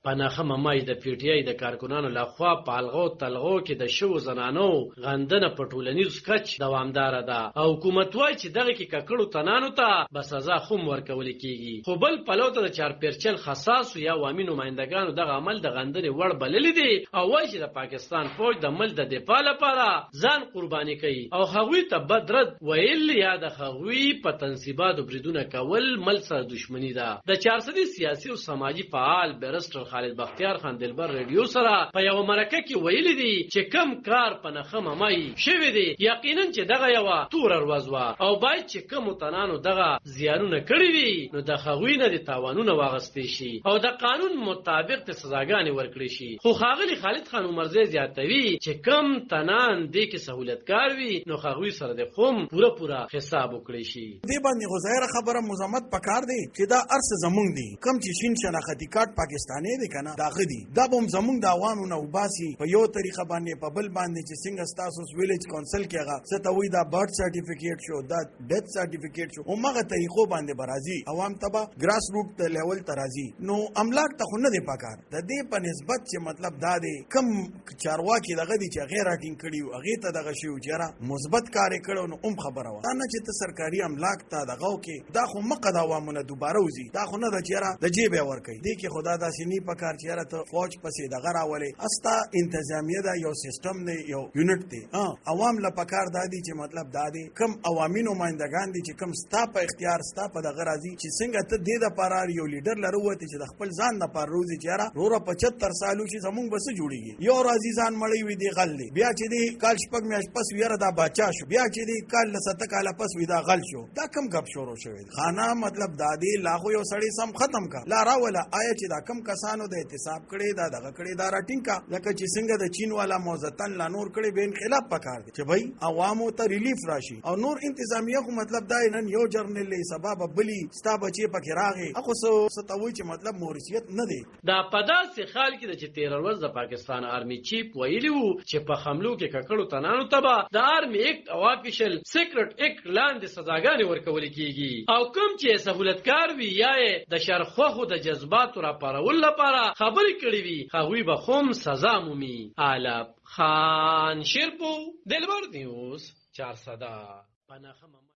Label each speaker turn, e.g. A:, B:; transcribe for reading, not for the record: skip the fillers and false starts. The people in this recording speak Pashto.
A: پناخه ممای د پی ټی آی د کارکونانو لخوا په الغو تلغو کې د شو زنانو غندنه په ټولنیز کچ دوامدار ده او حکومت وایي چې دغه کې ککړو تنانو ته به سزا هم ورکول کیږي خو بل پلوته د چارپیرچل خاص یا عوامي نمائندګانو دغه عمل د غندنې وړ بللی دي او وایي چې د پاکستان فوج د ملک د دفاع لپاره ځان قرباني کوي او هغوی ته بدرد ویل یا د هغوی په تنصیباتو بریدونه کول مل سره دښمنی ده د 400 سیاسي او سماجی فعال بیرستر خالد بختیار خان دلبر ریډیو سره په یو مرکه کې ویل دي چې کم کار په نخه ممای شوی دی یقینا چې دغه یو تور وروزوا او باید چې کم تنانو دغه زیانونه کړی وي نو د هغوی نه د تاوانونه واغستې شي او د قانون مطابق د سزاګانې ورکړي شي خو خاغلی خالد خان عمرزی زیاتوي چې کم تنان دې کې سہولتکار وي نو هغوی سره د قوم پوره حساب وکړي شي
B: دې باندې غوځره خبره مزمت پکار دی چې دا ارس زمونږ دی کم چې شین شناختی کارت پاکستاني دی کنه دا غدي دا بم زمونږ د عوامو نه وباسي په یو طریقه باندې په بل باندې چې څنګه ستاسو ویلیج کونسل کې هغه ستوي دا برث سرټیفیکیټ شو دا ډیث سرټیفیکیټ شو او مغه طریقو باندې برازي عوام تبا ګراس روټ ته لیول ترازي نو املاک ته خو نه دی پکار د دې په نسبت چې مطلب دا دی کم چارواکي دغه دي چې غیر اټینګ کړي او هغه ته دغه شی وجره مثبت کار کړو نو خبره و دا نه چې ته سرکاري املاک ته دغه کې دا خو مقد عوامونه دوباره وزي دا خو نه د چیرې د جیب ور کوي دې کې خدا داسې نه پکار چیرې ته فوج پسې دغه راولې استا انتظامیه دا یو سیستم دی یو یونټ دی عوام لا پکار دادی چې مطلب دادی کم عوامي نمائندگان دي چې کم ستا په اختیار ستا په دغه راځي چې څنګه ته دې د پارار یو لیډر لروته چې د خپل ځان نه پر روزي چیرې رورا 75 سالو چې زمونږ بس جوړیږي یو راځي ځان مړی وي دی غل دی بیا چې دی کال شپږ میاش پس ویره دا بچا شو بیا چې دی کال لسته کال پس ودا غل شو دا کم غب شروع شوی خانه مطلب دادی لاغو یو سړی سم ختم کا لا راولا آیا چې دا کم کسانو د احتساب کړي دا دغه کړي دا راټینګ کا لکه چې څنګه د چین والا موزتن لا نور کړي به انقلاب پکار دي چې بھائی عوامو ته ریلیف راشي او نور انتظامیه خو مطلب دا نن یو جرنل له سبب بلی ستا بچي پکې راغی اخو ستوي چې مطلب مورثیت نه دی
A: دا پداسې خال کې د 13 ورځ د پاکستان آرمي چیف ویلی وو چې په حملو کې ککړو تنانو تبا د آرمي ایکټ او افیشل سیکرټ ایکټ لاندې سزاګانې ورکول کیږي او کوم چې سہولتکار وي یا د شرخوخو د جذباتو را پارول لپاره خبرې کړې وي هغوی به هم سزا مومي علب خان شیرپو دلبر نیوز 400